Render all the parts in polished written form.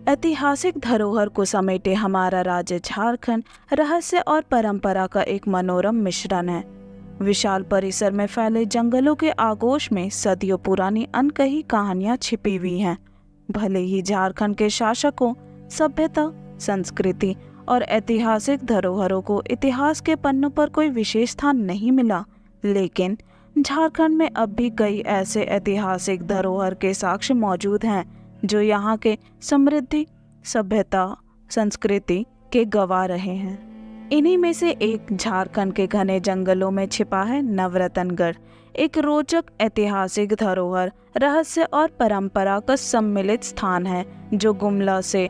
ऐतिहासिक धरोहर को समेटे हमारा राज्य झारखंड रहस्य और परंपरा का एक मनोरम मिश्रण है। विशाल परिसर में फैले जंगलों के आगोश में सदियों पुरानी अनकही कहानियां छिपी हुई हैं। भले ही झारखंड के शासकों, सभ्यता, संस्कृति और ऐतिहासिक धरोहरों को इतिहास के पन्नों पर कोई विशेष स्थान नहीं मिला, लेकिन झारखंड में अब भी कई ऐसे ऐतिहासिक धरोहर के साक्ष्य मौजूद हैं जो यहाँ के समृद्धि, सभ्यता, संस्कृति के गवाह रहे हैं। इन्हीं में से एक झारखंड के घने जंगलों में छिपा है नवरत्नगढ़, एक रोचक ऐतिहासिक धरोहर, रहस्य और परंपरा का सम्मिलित स्थान है जो गुमला से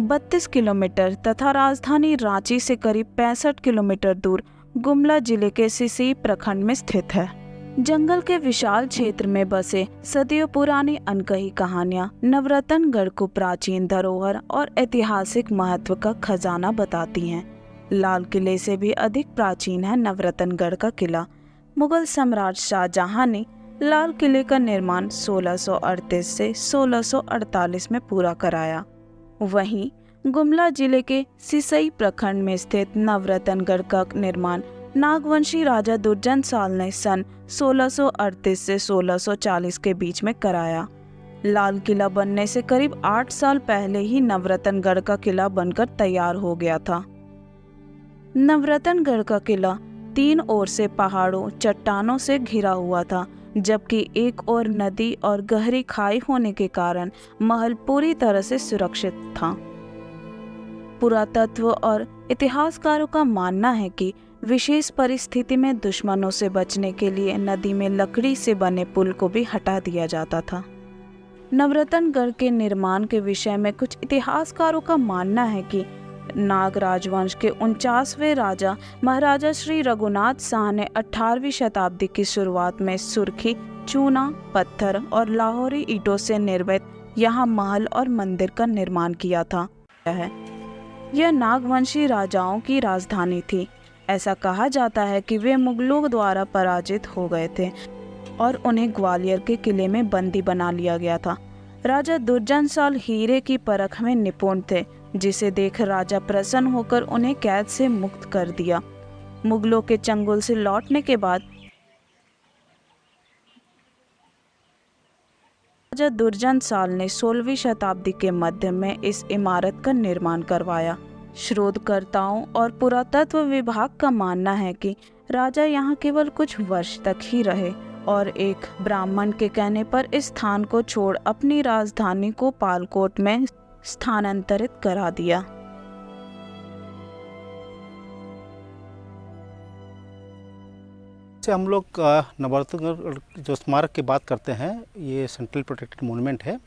32 किलोमीटर तथा राजधानी रांची से करीब 65 किलोमीटर दूर गुमला जिले के सिसई प्रखंड में स्थित है। जंगल के विशाल क्षेत्र में बसे सदियों पुरानी अनकही कहानियां नवरत्नगढ़ को प्राचीन धरोहर और ऐतिहासिक महत्व का खजाना बताती हैं। लाल किले से भी अधिक प्राचीन है नवरत्नगढ़ का किला। मुगल सम्राट शाहजहां ने लाल किले का निर्माण 1638 से 1648 में पूरा कराया। वहीं गुमला जिले के सिसई प्रखंड में स्थित नवरत्नगढ़ का निर्माण नागवंशी राजा दुर्जनसाल ने सन 1638 से 1640 के बीच में कराया। लाल किला बनने से करीब 8 साल पहले ही नवरत्नगढ़ का किला बनकर तैयार हो गया था। नवरत्नगढ़ का किला 3 ओर से पहाड़ों, चट्टानों से घिरा हुआ था, जबकि एक ओर नदी और गहरी खाई होने के कारण महल पूरी तरह से सुरक्षित था। पुरातत्व और इतिहासकारों का मानना है कि विशेष परिस्थिति में दुश्मनों से बचने के लिए नदी में लकड़ी से बने पुल को भी हटा दिया जाता था। नवरत्नगढ़ के निर्माण के विषय में कुछ इतिहासकारों का मानना है कि नाग राजवंश के 49वें राजा महाराजा श्री रघुनाथ शाह ने 18वीं शताब्दी की शुरुआत में सुर्खी, चूना, पत्थर और लाहौरी ईंटों से निर्मित यहाँ महल और मंदिर का निर्माण किया था। यह नागवंशी राजाओं की राजधानी थी। ऐसा कहा जाता है कि वे मुगलों द्वारा पराजित हो गए थे और उन्हें ग्वालियर के किले में बंदी बना लिया गया था। राजा दुर्जनसाल हीरे की परख में निपुण थे, जिसे देख राजा प्रसन्न होकर उन्हें कैद से मुक्त कर दिया। मुगलों के चंगुल से लौटने के बाद राजा दुर्जनसाल ने 16वीं शताब्दी के मध्य में इस इमारत का निर्माण करवाया। शोधकर्ताओं और पुरातत्व विभाग का मानना है कि राजा यहाँ केवल कुछ वर्ष तक ही रहे और एक ब्राह्मण के कहने पर इस स्थान को छोड़ अपनी राजधानी को पालकोट में स्थानांतरित करा दिया। से हम लोग नवरत्नगढ़ जो स्मारक की बात करते हैं, ये सेंट्रल प्रोटेक्टेड मोन्यूमेंट है।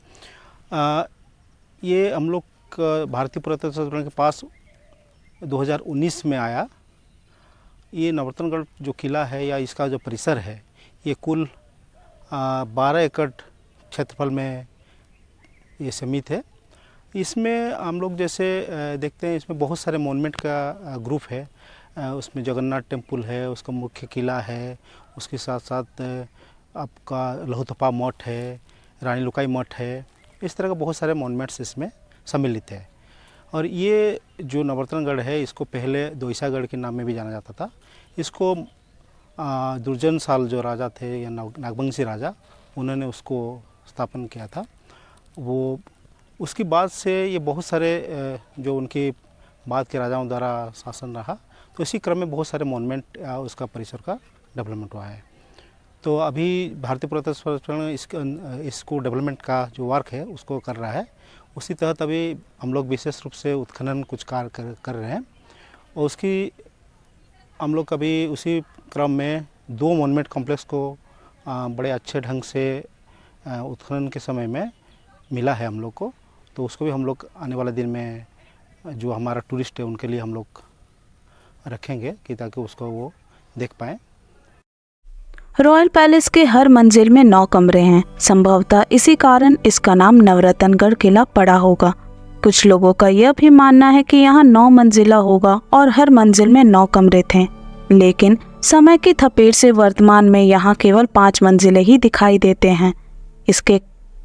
ये हम लोग भारतीय पुरातत्व सर्वेक्षण के पास 2019 में आया। ये नवरत्नगढ़ जो किला है या इसका जो परिसर है, ये कुल 12 एकड़ क्षेत्रफल में ये सीमित है। इसमें हम लोग जैसे देखते हैं, इसमें बहुत सारे मोन्यूमेंट का ग्रुप है। उसमें जगन्नाथ टेम्पल है, उसका मुख्य किला है, उसके साथ साथ आपका लहुथपा मठ है, रानी लुकाई मठ है। इस तरह का बहुत सारे मोन्यूमेंट्स इसमें सम्मिलित है। और ये जो नवरत्नगढ़ है, इसको पहले दोईसागढ़ के नाम में भी जाना जाता था। इसको दुर्जनसाल जो राजा थे या नागवंशी राजा, उन्होंने उसको स्थापन किया था। वो उसके बाद से ये बहुत सारे जो उनके बाद के राजाओं द्वारा शासन रहा, तो इसी क्रम में बहुत सारे मोन्यूमेंट उसका परिसर का डेवलपमेंट हुआ है। तो अभी भारतीय पुरातत्व सर्वेक्षण इसको डेवलपमेंट का जो वर्क है उसको कर रहा है। उसी तहत अभी हम लोग विशेष रूप से उत्खनन कुछ कार्य कर रहे हैं, और उसकी हम लोग अभी उसी क्रम में 2 मोन्यूमेंट कॉम्प्लेक्स को बड़े अच्छे ढंग से उत्खनन के समय में मिला है हम लोग को। तो उसको भी हम लोग आने वाले दिन में जो हमारा टूरिस्ट है उनके लिए हम लोग रखेंगे कि ताकि उसको वो देख पाएँ। रॉयल पैलेस के हर मंजिल में 9 कमरे हैं। संभवतः इसी कारण इसका नाम नवरत्नगढ़ किला पड़ा होगा। कुछ लोगों का यह भी मानना है कि यहाँ 9 मंजिला होगा और हर मंजिल में 9 कमरे थे, लेकिन समय की थपेट से वर्तमान में यहाँ केवल 5 मंजिले ही दिखाई देते हैं। इसके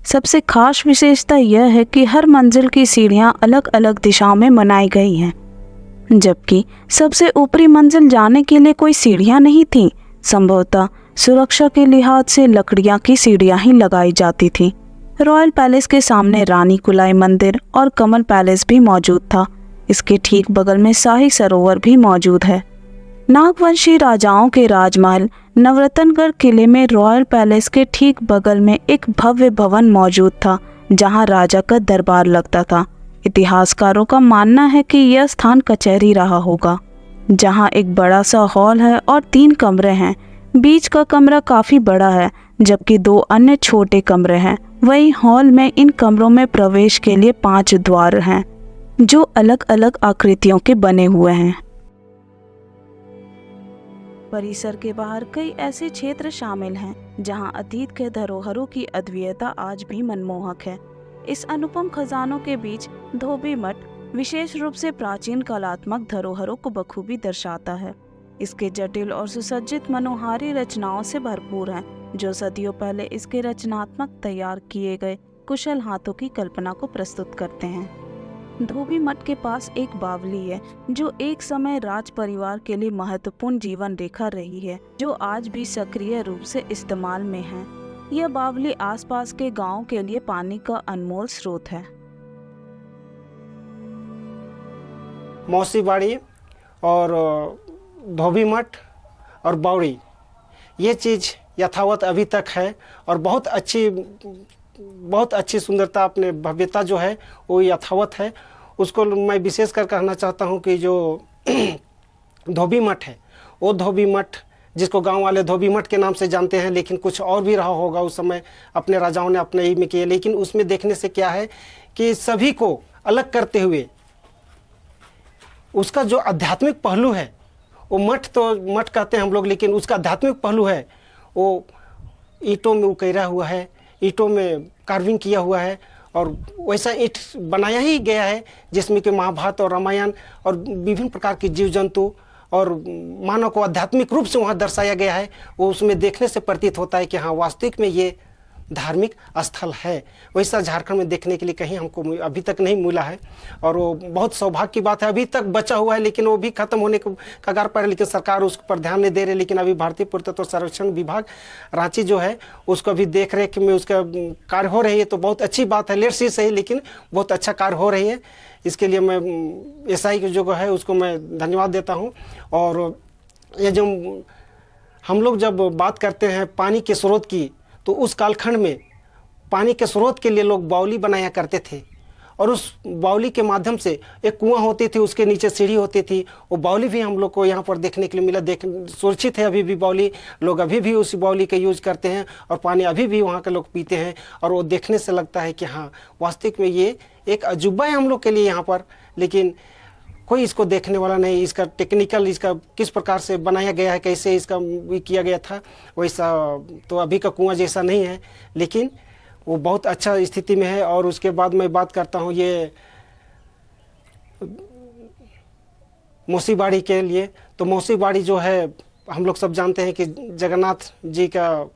सबसे खास विशेषता यह है कि हर मंजिल की सीढ़ियां अलग अलग दिशाओं में बनाई गई हैं, जबकि सबसे ऊपरी मंजिल जाने के लिए कोई सीढ़ियां नहीं थीं। संभवतः सुरक्षा के लिहाज से लकड़ियां की सीढ़ियां ही लगाई जाती थीं। रॉयल पैलेस के सामने रानी कुलाई मंदिर और कमल पैलेस भी मौजूद था। इसके ठीक बगल में शाही सरोवर भी मौजूद है। नागवंशी राजाओं के राजमहल नवरत्नगढ़ किले में रॉयल पैलेस के ठीक बगल में एक भव्य भवन मौजूद था, जहां राजा का दरबार लगता था। इतिहासकारों का मानना है कि यह स्थान कचहरी रहा होगा, जहां एक बड़ा सा हॉल है और 3 कमरे हैं। बीच का कमरा काफी बड़ा है, जबकि 2 अन्य छोटे कमरे हैं। वहीं हॉल में इन कमरों में प्रवेश के लिए 5 द्वार हैं, जो अलग अलग आकृतियों के बने हुए हैं। परिसर के बाहर कई ऐसे क्षेत्र शामिल हैं जहां अतीत के धरोहरों की अद्वितीयता आज भी मनमोहक है। इस अनुपम खजानों के बीच धोबी मठ विशेष रूप से प्राचीन कलात्मक धरोहरों को बखूबी दर्शाता है। इसके जटिल और सुसज्जित मनोहारी रचनाओं से भरपूर हैं, जो सदियों पहले इसके रचनात्मक तैयार किए गए कुशल हाथों की कल्पना को प्रस्तुत करते हैं। धोबी मठ के पास एक बावली है, जो एक समय राज परिवार के लिए महत्वपूर्ण जीवन रेखा रही है, जो आज भी सक्रिय रूप से इस्तेमाल में है। यह बावली आसपास के गांवों के लिए पानी का अनमोल स्रोत है। मौसी बाड़ी और धोबी मठ और बावड़ी, ये चीज़ यथावत अभी तक है और बहुत अच्छी सुंदरता, अपने भव्यता जो है वो यथावत है। उसको मैं विशेष कर कहना चाहता हूँ कि जो धोबी मठ है, वो धोबी मठ जिसको गांव वाले धोबी मठ के नाम से जानते हैं, लेकिन कुछ और भी रहा होगा उस समय, अपने राजाओं ने अपने ही में किए। लेकिन उसमें देखने से क्या है कि सभी को अलग करते हुए उसका जो आध्यात्मिक पहलू है, वो मठ कहते हैं हम लोग, लेकिन उसका आध्यात्मिक पहलू है वो ईंटों में उकेरा हुआ है, ईंटों में कार्विंग किया हुआ है और वैसा ईंट बनाया ही गया है जिसमें कि महाभारत और रामायण और विभिन्न प्रकार के जीव जंतु और मानव को आध्यात्मिक रूप से वहाँ दर्शाया गया है। वो उसमें देखने से प्रतीत होता है कि हाँ, वास्तविक में ये धार्मिक स्थल है। वैसा झारखंड में देखने के लिए कहीं हमको अभी तक नहीं मिला है और वो बहुत सौभाग्य की बात है। अभी तक बचा हुआ है, लेकिन वो भी खत्म होने के कगार पर है, लेकिन सरकार उस पर ध्यान नहीं दे रही। लेकिन अभी भारतीय पुरातत्व सर्वेक्षण विभाग रांची जो है उसको अभी देख रेख में उसका कार्य हो रही है, तो बहुत अच्छी बात है। लेट सी सही, लेकिन बहुत अच्छा कार्य हो रही है। इसके लिए मैं एसआई की जो है उसको मैं धन्यवाद देता हूँ। और ये जो हम लोग जब बात करते हैं पानी के स्रोत की, तो उस कालखंड में पानी के स्रोत के लिए लोग बावली बनाया करते थे और उस बावली के माध्यम से एक कुआं होती थी, उसके नीचे सीढ़ी होती थी। वो बावली भी हम लोग को यहाँ पर देखने के लिए मिला। सुरक्षित है अभी भी बावली, लोग अभी भी उस बावली का यूज करते हैं और पानी अभी भी वहाँ के लोग पीते हैं। और वो देखने से लगता है कि हाँ, वास्तविक में ये एक अजूबा है हम लोग के लिए यहाँ पर, लेकिन कोई इसको देखने वाला नहीं। इसका टेक्निकल, इसका किस प्रकार से बनाया गया है, कैसे इसका किया गया था, वैसा तो अभी का कुआं जैसा नहीं है, लेकिन वो बहुत अच्छा स्थिति में है। और उसके बाद मैं बात करता हूँ ये मौसी बाड़ी के लिए। तो मौसी बाड़ी जो है हम लोग सब जानते हैं कि जगन्नाथ जी का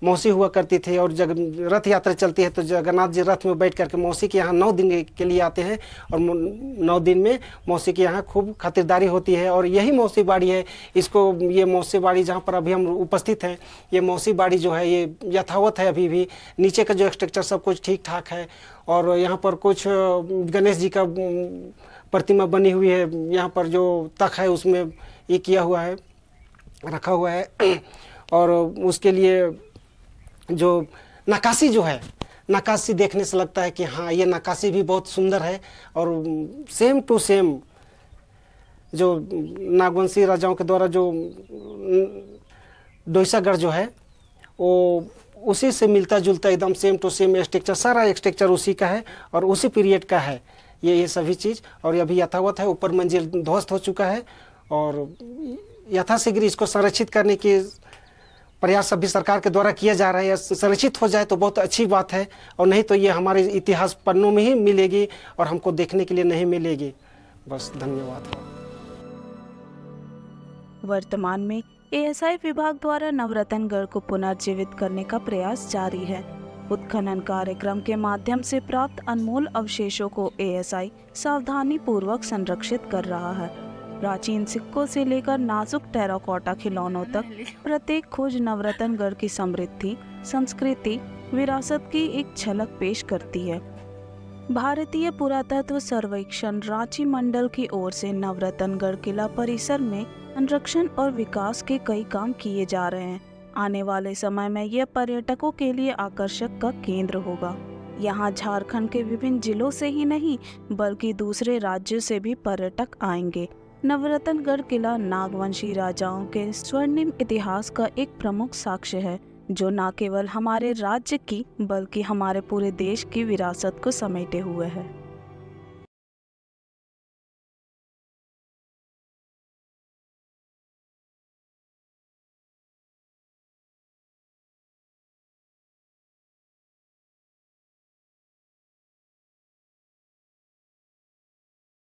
मौसी हुआ करती थी और जब रथ यात्रा चलती है तो जगन्नाथ जी रथ में बैठ करके मौसी के यहाँ 9 दिन के लिए आते हैं और 9 दिन में मौसी के यहाँ खूब खातिरदारी होती है। और यही मौसी बाड़ी है। इसको ये मौसी बाड़ी जहाँ पर अभी हम उपस्थित हैं, ये मौसी बाड़ी जो है ये यथावत है अभी भी। नीचे का जो स्ट्रक्चर सब कुछ ठीक ठाक है और यहाँ पर कुछ गणेश जी का प्रतिमा बनी हुई है। यहाँ पर जो तख़्त है उसमें ये किया हुआ है, रखा हुआ है। और उसके लिए जो नक्काशी जो है, नक्काशी देखने से लगता है कि हाँ, ये नक्काशी भी बहुत सुंदर है और सेम टू सेम जो नागवंशी राजाओं के द्वारा जो डोईसागढ़ जो है वो उसी से मिलता जुलता एकदम सेम टू सेम स्ट्रक्चर, सारा स्ट्रक्चर उसी का है और उसी पीरियड का है ये सभी चीज़। और अभी यथावत है। ऊपर मंजिल ध्वस्त हो चुका है और यथाशीघ्र इसको संरक्षित करने की प्रयास अभी सरकार के द्वारा किया जा रहा है। संरक्षित हो जाए तो बहुत अच्छी बात है, और नहीं तो ये हमारे इतिहास पन्नों में ही मिलेगी और हमको देखने के लिए नहीं मिलेगी। बस, धन्यवाद। वर्तमान में एएसआई विभाग द्वारा नवरत्नगढ़ को पुनर्जीवित करने का प्रयास जारी है। उत्खनन कार्यक्रम के माध्यम से प्राप्त अनमोल अवशेषों को एएसआई सावधानी पूर्वक संरक्षित कर रहा है। प्राचीन सिक्कों से लेकर नाजुक टेराकोटा खिलौनों तक प्रत्येक खोज नवरत्नगढ़ की समृद्धि, संस्कृति, विरासत की एक झलक पेश करती है। भारतीय पुरातत्व सर्वेक्षण रांची मंडल की ओर से नवरत्नगढ़ किला परिसर में संरक्षण और विकास के कई काम किए जा रहे हैं। आने वाले समय में यह पर्यटकों के लिए आकर्षक का केंद्र होगा। यहाँ झारखंड के विभिन्न जिलों से ही नहीं बल्कि दूसरे राज्यों से भी पर्यटक आएंगे। नवरत्नगढ़ किला नागवंशी राजाओं के स्वर्णिम इतिहास का एक प्रमुख साक्ष्य है, जो न केवल हमारे राज्य की बल्कि हमारे पूरे देश की विरासत को समेटे हुए है।